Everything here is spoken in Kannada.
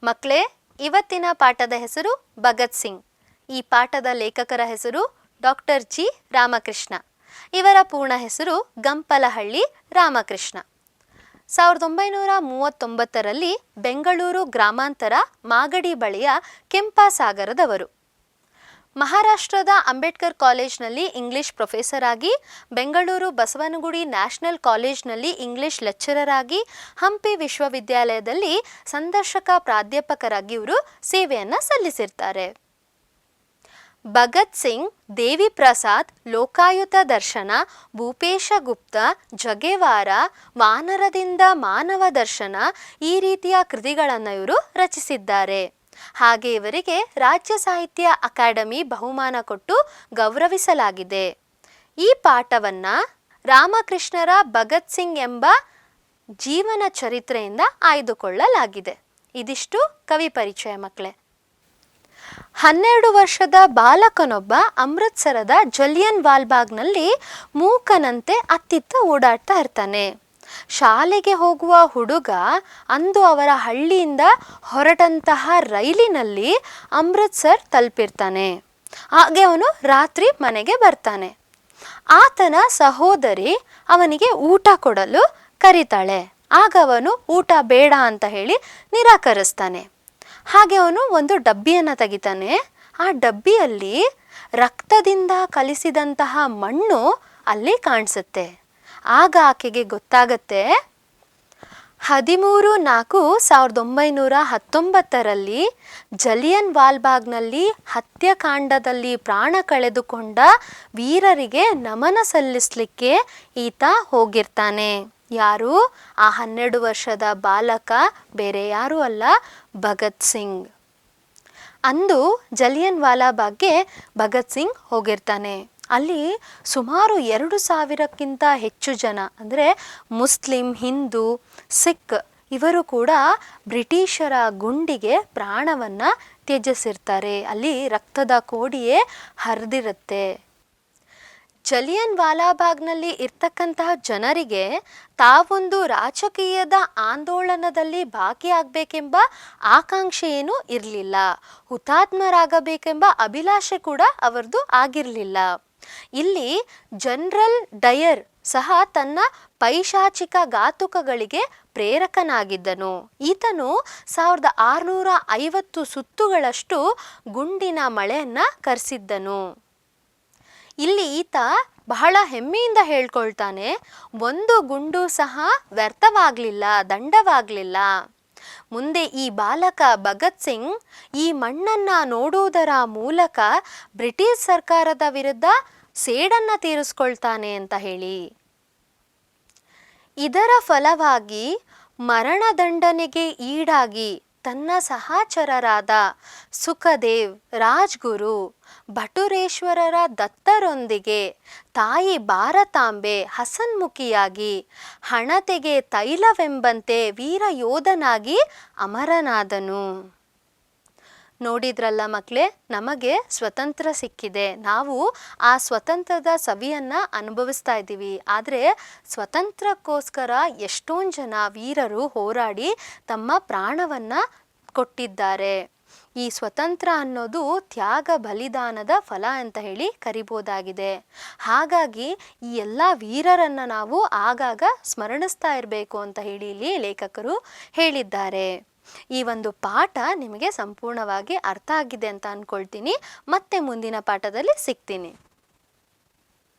ಮಕ್ಕಳೇ, ಇವತ್ತಿನ ಪಾಠದ ಹೆಸರು ಭಗತ್ ಸಿಂಗ್. ಈ ಪಾಠದ ಲೇಖಕರ ಹೆಸರು ಡಾಕ್ಟರ್ ಜಿ ರಾಮಕೃಷ್ಣ. ಇವರ ಪೂರ್ಣ ಹೆಸರು ಗಂಪಲಹಳ್ಳಿ ರಾಮಕೃಷ್ಣ. 1939ರಲ್ಲಿ ಬೆಂಗಳೂರು ಗ್ರಾಮಾಂತರ ಮಾಗಡಿ ಬಳಿಯ ಕೆಂಪಸಾಗರದವರು. ಮಹಾರಾಷ್ಟ್ರದ ಅಂಬೇಡ್ಕರ್ ಕಾಲೇಜ್ನಲ್ಲಿ ಇಂಗ್ಲಿಷ್ ಪ್ರೊಫೆಸರ್ ಆಗಿ, ಬೆಂಗಳೂರು ಬಸವನಗುಡಿ ನ್ಯಾಷನಲ್ ಕಾಲೇಜ್ನಲ್ಲಿ ಇಂಗ್ಲಿಷ್ ಲೆಕ್ಚರರ್ ಆಗಿ, ಹಂಪಿ ವಿಶ್ವವಿದ್ಯಾಲಯದಲ್ಲಿ ಸಂದರ್ಶಕ ಪ್ರಾಧ್ಯಾಪಕರಾಗಿ ಇವರು ಸೇವೆಯನ್ನು ಸಲ್ಲಿಸಿರ್ತಾರೆ. ಭಗತ್ ಸಿಂಗ್, ದೇವಿ ಪ್ರಸಾದ್, ಲೋಕಾಯುತ ದರ್ಶನ, ಭೂಪೇಶ ಗುಪ್ತ, ಜಗೆವಾರ, ವಾನರದಿಂದ ಮಾನವ ದರ್ಶನ ಈ ರೀತಿಯ ಕೃತಿಗಳನ್ನು ಇವರು ರಚಿಸಿದ್ದಾರೆ. ಹಾಗೆ ಇವರಿಗೆ ರಾಜ್ಯ ಸಾಹಿತ್ಯ ಅಕಾಡೆಮಿ ಬಹುಮಾನ ಕೊಟ್ಟು ಗೌರವಿಸಲಾಗಿದೆ. ಈ ಪಾಠವನ್ನು ರಾಮಕೃಷ್ಣರ ಭಗತ್ ಸಿಂಗ್ ಎಂಬ ಜೀವನ ಚರಿತ್ರೆಯಿಂದ ಆಯ್ದುಕೊಳ್ಳಲಾಗಿದೆ. ಇದಿಷ್ಟು ಕವಿ ಪರಿಚಯ ಮಕ್ಕಳೇ. 12 ವರ್ಷದ ಬಾಲಕನೊಬ್ಬ ಅಮೃತ್ಸರದ ಜಲಿಯನ್ ವಾಲ್ಬಾಗ್ನಲ್ಲಿ ಮೂಕನಂತೆ ಅತ್ತಿತ್ತ ಓಡಾಡ್ತಾ ಇರ್ತಾನೆ. ಶಾಲೆಗೆ ಹೋಗುವ ಹುಡುಗ ಅಂದು ಅವರ ಹಳ್ಳಿಯಿಂದ ಹೊರಟಂತಹ ರೈಲಿನಲ್ಲಿ ಅಮೃತ್ಸರ್ ತಲುಪಿರ್ತಾನೆ. ಹಾಗೆ ಅವನು ರಾತ್ರಿ ಮನೆಗೆ ಬರ್ತಾನೆ. ಆತನ ಸಹೋದರಿ ಅವನಿಗೆ ಊಟ ಕೊಡಲು ಕರೀತಾಳೆ. ಆಗ ಅವನು ಊಟ ಬೇಡ ಅಂತ ಹೇಳಿ ನಿರಾಕರಿಸ್ತಾನೆ. ಹಾಗೆ ಅವನು ಒಂದು ಡಬ್ಬಿಯನ್ನು ತೆಗಿತಾನೆ. ಆ ಡಬ್ಬಿಯಲ್ಲಿ ರಕ್ತದಿಂದ ಕಲಿಸಿದಂತಹ ಮಣ್ಣು ಅಲ್ಲಿ ಕಾಣಿಸುತ್ತೆ. ಆಗ ಆಕೆಗೆ ಗೊತ್ತಾಗತ್ತೆ, 13/4/1919ರಲ್ಲಿ ಜಲಿಯನ್ ವಾಲ್ಬಾಗ್ನಲ್ಲಿ ಹತ್ಯಾಕಾಂಡದಲ್ಲಿ ಪ್ರಾಣ ಕಳೆದುಕೊಂಡ ವೀರರಿಗೆ ನಮನ ಸಲ್ಲಿಸಲಿಕ್ಕೆ ಈತ ಹೋಗಿರ್ತಾನೆ. ಯಾರು? ಆ 12 ವರ್ಷದ ಬಾಲಕ ಬೇರೆ ಯಾರೂ ಅಲ್ಲ, ಭಗತ್ ಸಿಂಗ್. ಅಂದು ಜಲಿಯನ್ ವಾಲಾಬಾಗ್ಗೆ ಭಗತ್ ಸಿಂಗ್ ಹೋಗಿರ್ತಾನೆ. ಅಲ್ಲಿ ಸುಮಾರು 2,000ಕ್ಕಿಂತ ಹೆಚ್ಚು ಜನ, ಅಂದರೆ ಮುಸ್ಲಿಂ, ಹಿಂದೂ, ಸಿಖ್ ಇವರು ಕೂಡ ಬ್ರಿಟಿಷರ ಗುಂಡಿಗೆ ಪ್ರಾಣವನ್ನು ತ್ಯಜಿಸಿರ್ತಾರೆ. ಅಲ್ಲಿ ರಕ್ತದ ಕೋಡಿಯೇ ಹರಿದಿರುತ್ತೆ. ಜಲಿಯನ್ ವಾಲಾಬಾಗ್ನಲ್ಲಿ ಇರ್ತಕ್ಕಂತಹ ಜನರಿಗೆ ತಾವೊಂದು ರಾಜಕೀಯದ ಆಂದೋಲನದಲ್ಲಿ ಭಾಗಿಯಾಗಬೇಕೆಂಬ ಆಕಾಂಕ್ಷೆ ಏನೂ ಇರಲಿಲ್ಲ. ಹುತಾತ್ಮರಾಗಬೇಕೆಂಬ ಅಭಿಲಾಷೆ ಕೂಡ ಅವರದು ಆಗಿರಲಿಲ್ಲ. ಇಲ್ಲಿ ಜನರಲ್ ಡಯರ್ ಸಹ ತನ್ನ ಪೈಶಾಚಿಕ ಘಾತುಕಗಳಿಗೆ ಪ್ರೇರಕನಾಗಿದ್ದನು. ಈತನು 1650 ಸುತ್ತುಗಳಷ್ಟು ಗುಂಡಿನ ಮಳೆಯನ್ನು ಕರೆಸಿದ್ದನು. ಇಲ್ಲಿ ಈತ ಬಹಳ ಹೆಮ್ಮೆಯಿಂದ ಹೇಳ್ಕೊಳ್ತಾನೆ, ಒಂದು ಗುಂಡು ಸಹ ವ್ಯರ್ಥವಾಗಲಿಲ್ಲ, ದಂಡವಾಗಲಿಲ್ಲ. ಮುಂದೆ ಈ ಬಾಲಕ ಭಗತ್ ಸಿಂಗ್ ಈ ಮಣ್ಣನ್ನು ನೋಡುವುದರ ಮೂಲಕ ಬ್ರಿಟಿಷ್ ಸರ್ಕಾರದ ವಿರುದ್ಧ ಸೇಡನ್ನು ತೀರಿಸ್ಕೊಳ್ತಾನೆ ಅಂತ ಹೇಳಿ. ಇದರ ಫಲವಾಗಿ ಮರಣದಂಡನೆಗೆ ಈಡಾಗಿ ತನ್ನ ಸಹಚರರಾದ ಸುಖದೇವ್, ರಾಜ್ಗುರು, ಭಟುರೇಶ್ವರರ ದತ್ತರೊಂದಿಗೆ ತಾಯಿ ಭಾರತಾಂಬೆ ಹಸನ್ಮುಖಿಯಾಗಿ ಹಣತೆಗೆ ತೈಲವೆಂಬಂತೆ ವೀರ ಯೋಧನಾಗಿ ಅಮರನಾದನು. ನೋಡಿದ್ರಲ್ಲ ಮಕ್ಕಳೇ, ನಮಗೆ ಸ್ವತಂತ್ರ ಸಿಕ್ಕಿದೆ, ನಾವು ಆ ಸ್ವತಂತ್ರದ ಸವಿಯನ್ನು ಅನುಭವಿಸ್ತಾ ಇದ್ದೀವಿ. ಆದರೆ ಸ್ವತಂತ್ರಕ್ಕೋಸ್ಕರ ಎಷ್ಟೊಂದು ಜನ ವೀರರು ಹೋರಾಡಿ ತಮ್ಮ ಪ್ರಾಣವನ್ನು ಕೊಟ್ಟಿದ್ದಾರೆ. ಈ ಸ್ವತಂತ್ರ ಅನ್ನೋದು ತ್ಯಾಗ ಬಲಿದಾನದ ಫಲ ಅಂತ ಹೇಳಿ ಕರಿಬೋದಾಗಿದೆ. ಹಾಗಾಗಿ ಈ ಎಲ್ಲ ವೀರರನ್ನು ನಾವು ಆಗಾಗ ಸ್ಮರಣಿಸ್ತಾ ಇರಬೇಕು ಅಂತ ಹೇಳಿ ಇಲ್ಲಿ ಲೇಖಕರು ಹೇಳಿದ್ದಾರೆ. ಈ ಒಂದು ಪಾಠ ನಿಮಗೆ ಸಂಪೂರ್ಣವಾಗಿ ಅರ್ಥ ಆಗಿದೆ ಅಂತ ಅಂದ್ಕೊಳ್ತೀನಿ. ಮತ್ತೆ ಮುಂದಿನ ಪಾಠದಲ್ಲಿ ಸಿಗ್ತೀನಿ.